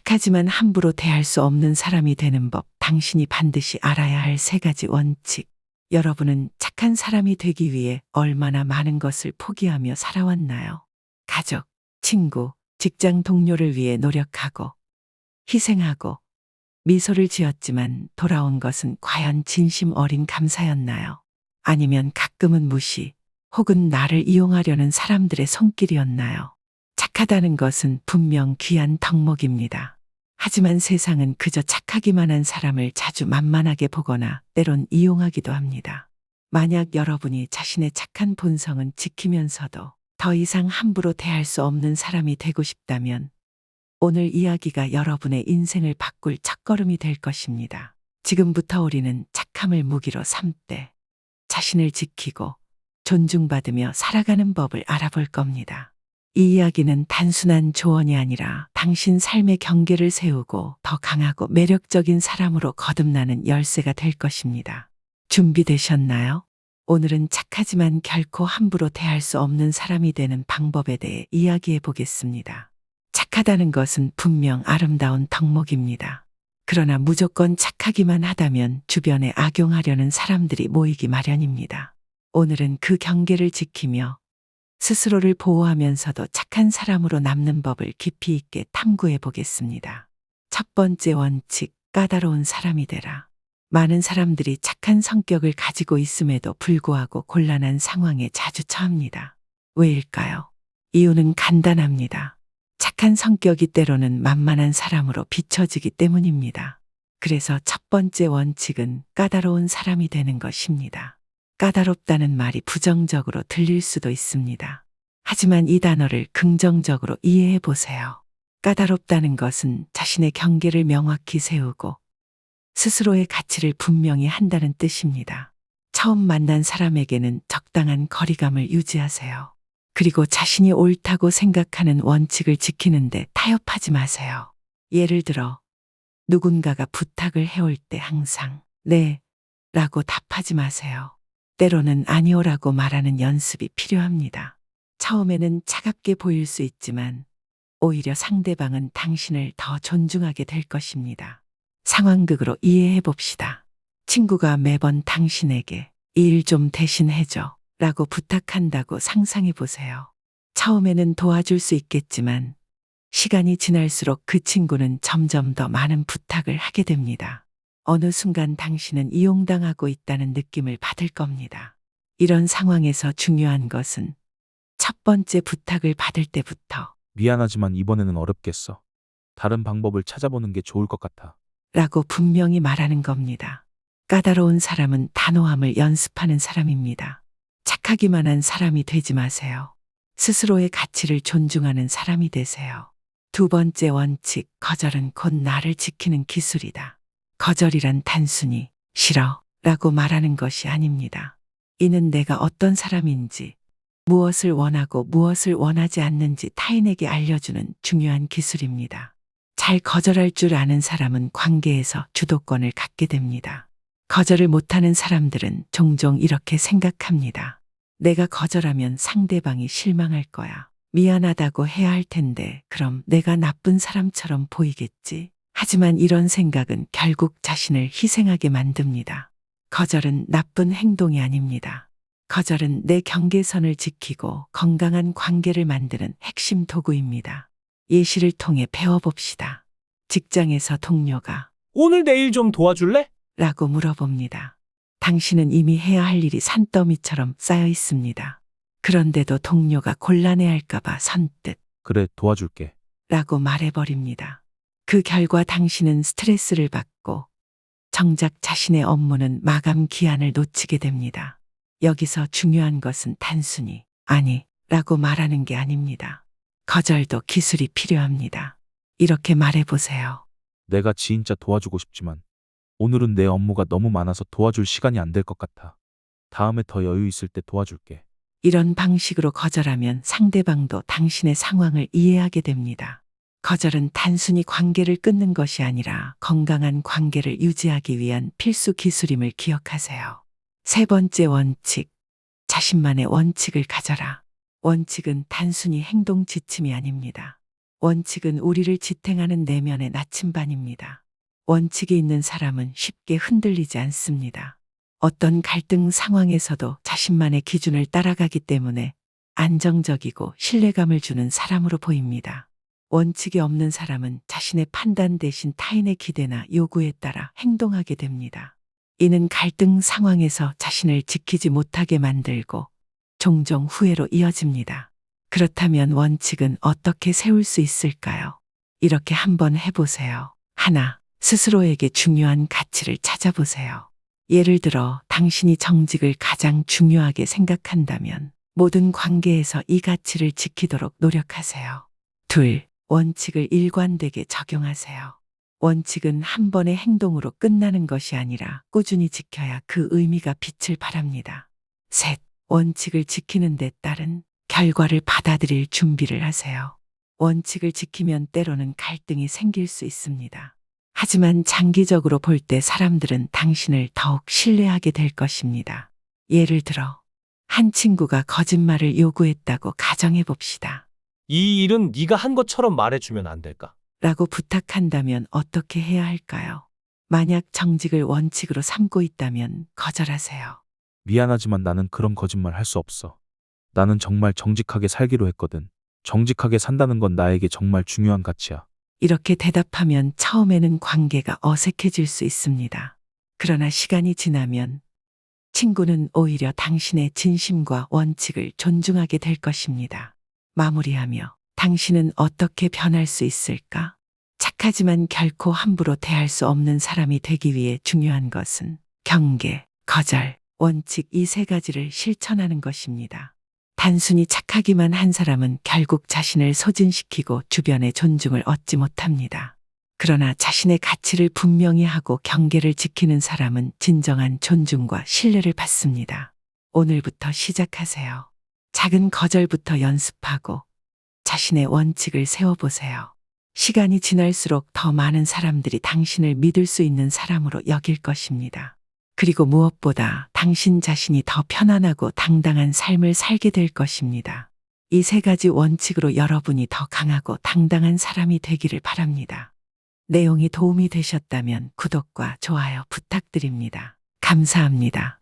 착하지만 함부로 대할 수 없는 사람이 되는 법, 당신이 반드시 알아야 할 3가지 원칙. 여러분은 착한 사람이 되기 위해 얼마나 많은 것을 포기하며 살아왔나요? 가족, 친구, 직장 동료를 위해 노력하고, 희생하고, 미소를 지었지만 돌아온 것은 과연 진심 어린 감사였나요? 아니면 가끔은 무시, 혹은 나를 이용하려는 사람들의 손길이었나요? 착하다는 것은 분명 귀한 덕목입니다. 하지만 세상은 그저 착하기만 한 사람을 자주 만만하게 보거나 때론 이용하기도 합니다. 만약 여러분이 자신의 착한 본성은 지키면서도 더 이상 함부로 대할 수 없는 사람이 되고 싶다면 오늘 이야기가 여러분의 인생을 바꿀 첫걸음이 될 것입니다. 지금부터 우리는 착함을 무기로 삼되 자신을 지키고 존중받으며 살아가는 법을 알아볼 겁니다. 이 이야기는 단순한 조언이 아니라 당신 삶의 경계를 세우고 더 강하고 매력적인 사람으로 거듭나는 열쇠가 될 것입니다. 준비되셨나요? 오늘은 착하지만 결코 함부로 대할 수 없는 사람이 되는 방법에 대해 이야기해 보겠습니다. 착하다는 것은 분명 아름다운 덕목입니다. 그러나 무조건 착하기만 하다면 주변에 악용하려는 사람들이 모이기 마련입니다. 오늘은 그 경계를 지키며 스스로를 보호하면서도 착한 사람으로 남는 법을 깊이 있게 탐구해 보겠습니다. 첫 번째 원칙, 까다로운 사람이 되라. 많은 사람들이 착한 성격을 가지고 있음에도 불구하고 곤란한 상황에 자주 처합니다. 왜일까요? 이유는 간단합니다. 착한 성격이 때로는 만만한 사람으로 비춰지기 때문입니다. 그래서 첫 번째 원칙은 까다로운 사람이 되는 것입니다. 까다롭다는 말이 부정적으로 들릴 수도 있습니다. 하지만 이 단어를 긍정적으로 이해해 보세요. 까다롭다는 것은 자신의 경계를 명확히 세우고 스스로의 가치를 분명히 한다는 뜻입니다. 처음 만난 사람에게는 적당한 거리감을 유지하세요. 그리고 자신이 옳다고 생각하는 원칙을 지키는데 타협하지 마세요. 예를 들어 누군가가 부탁을 해올 때 항상 네 라고 답하지 마세요. 때로는 아니오라고 말하는 연습이 필요합니다. 처음에는 차갑게 보일 수 있지만 오히려 상대방은 당신을 더 존중하게 될 것입니다. 상황극으로 이해해 봅시다. 친구가 매번 당신에게 이 일 좀 대신 해줘 라고 부탁한다고 상상해 보세요. 처음에는 도와줄 수 있겠지만 시간이 지날수록 그 친구는 점점 더 많은 부탁을 하게 됩니다. 어느 순간 당신은 이용당하고 있다는 느낌을 받을 겁니다. 이런 상황에서 중요한 것은 첫 번째 부탁을 받을 때부터 미안하지만 이번에는 어렵겠어. 다른 방법을 찾아보는 게 좋을 것 같아. 라고 분명히 말하는 겁니다. 까다로운 사람은 단호함을 연습하는 사람입니다. 착하기만 한 사람이 되지 마세요. 스스로의 가치를 존중하는 사람이 되세요. 두 번째 원칙, 거절은 곧 나를 지키는 기술이다. 거절이란 단순히 싫어 라고 말하는 것이 아닙니다. 이는 내가 어떤 사람인지, 무엇을 원하고 무엇을 원하지 않는지 타인에게 알려주는 중요한 기술입니다. 잘 거절할 줄 아는 사람은 관계에서 주도권을 갖게 됩니다. 거절을 못하는 사람들은 종종 이렇게 생각합니다. 내가 거절하면 상대방이 실망할 거야. 미안하다고 해야 할 텐데 그럼 내가 나쁜 사람처럼 보이겠지? 하지만 이런 생각은 결국 자신을 희생하게 만듭니다. 거절은 나쁜 행동이 아닙니다. 거절은 내 경계선을 지키고 건강한 관계를 만드는 핵심 도구입니다. 예시를 통해 배워봅시다. 직장에서 동료가 오늘 내일 좀 도와줄래? 라고 물어봅니다. 당신은 이미 해야 할 일이 산더미처럼 쌓여 있습니다. 그런데도 동료가 곤란해할까봐 선뜻 그래, 도와줄게. 라고 말해버립니다. 그 결과 당신은 스트레스를 받고 정작 자신의 업무는 마감 기한을 놓치게 됩니다. 여기서 중요한 것은 단순히 아니 라고 말하는 게 아닙니다. 거절도 기술이 필요합니다. 이렇게 말해보세요. 내가 진짜 도와주고 싶지만 오늘은 내 업무가 너무 많아서 도와줄 시간이 안 될 것 같아. 다음에 더 여유 있을 때 도와줄게. 이런 방식으로 거절하면 상대방도 당신의 상황을 이해하게 됩니다. 거절은 단순히 관계를 끊는 것이 아니라 건강한 관계를 유지하기 위한 필수 기술임을 기억하세요. 세 번째 원칙, 자신만의 원칙을 가져라. 원칙은 단순히 행동 지침이 아닙니다. 원칙은 우리를 지탱하는 내면의 나침반입니다. 원칙이 있는 사람은 쉽게 흔들리지 않습니다. 어떤 갈등 상황에서도 자신만의 기준을 따라가기 때문에 안정적이고 신뢰감을 주는 사람으로 보입니다. 원칙이 없는 사람은 자신의 판단 대신 타인의 기대나 요구에 따라 행동하게 됩니다. 이는 갈등 상황에서 자신을 지키지 못하게 만들고 종종 후회로 이어집니다. 그렇다면 원칙은 어떻게 세울 수 있을까요? 이렇게 한번 해보세요. 하나, 스스로에게 중요한 가치를 찾아보세요. 예를 들어 당신이 정직을 가장 중요하게 생각한다면 모든 관계에서 이 가치를 지키도록 노력하세요. 둘, 원칙을 일관되게 적용하세요. 원칙은 한 번의 행동으로 끝나는 것이 아니라 꾸준히 지켜야 그 의미가 빛을 발합니다. 셋, 원칙을 지키는 데 따른 결과를 받아들일 준비를 하세요. 원칙을 지키면 때로는 갈등이 생길 수 있습니다. 하지만 장기적으로 볼 때 사람들은 당신을 더욱 신뢰하게 될 것입니다. 예를 들어 한 친구가 거짓말을 요구했다고 가정해 봅시다. 이 일은 네가 한 것처럼 말해주면 안 될까? 라고 부탁한다면 어떻게 해야 할까요? 만약 정직을 원칙으로 삼고 있다면 거절하세요. 미안하지만 나는 그런 거짓말 할 수 없어. 나는 정말 정직하게 살기로 했거든. 정직하게 산다는 건 나에게 정말 중요한 가치야. 이렇게 대답하면 처음에는 관계가 어색해질 수 있습니다. 그러나 시간이 지나면 친구는 오히려 당신의 진심과 원칙을 존중하게 될 것입니다. 마무리하며 당신은 어떻게 변할 수 있을까? 착하지만 결코 함부로 대할 수 없는 사람이 되기 위해 중요한 것은 경계, 거절, 원칙 이 세 가지를 실천하는 것입니다. 단순히 착하기만 한 사람은 결국 자신을 소진시키고 주변의 존중을 얻지 못합니다. 그러나 자신의 가치를 분명히 하고 경계를 지키는 사람은 진정한 존중과 신뢰를 받습니다. 오늘부터 시작하세요. 작은 거절부터 연습하고 자신의 원칙을 세워보세요. 시간이 지날수록 더 많은 사람들이 당신을 믿을 수 있는 사람으로 여길 것입니다. 그리고 무엇보다 당신 자신이 더 편안하고 당당한 삶을 살게 될 것입니다. 이 세 가지 원칙으로 여러분이 더 강하고 당당한 사람이 되기를 바랍니다. 내용이 도움이 되셨다면 구독과 좋아요 부탁드립니다. 감사합니다.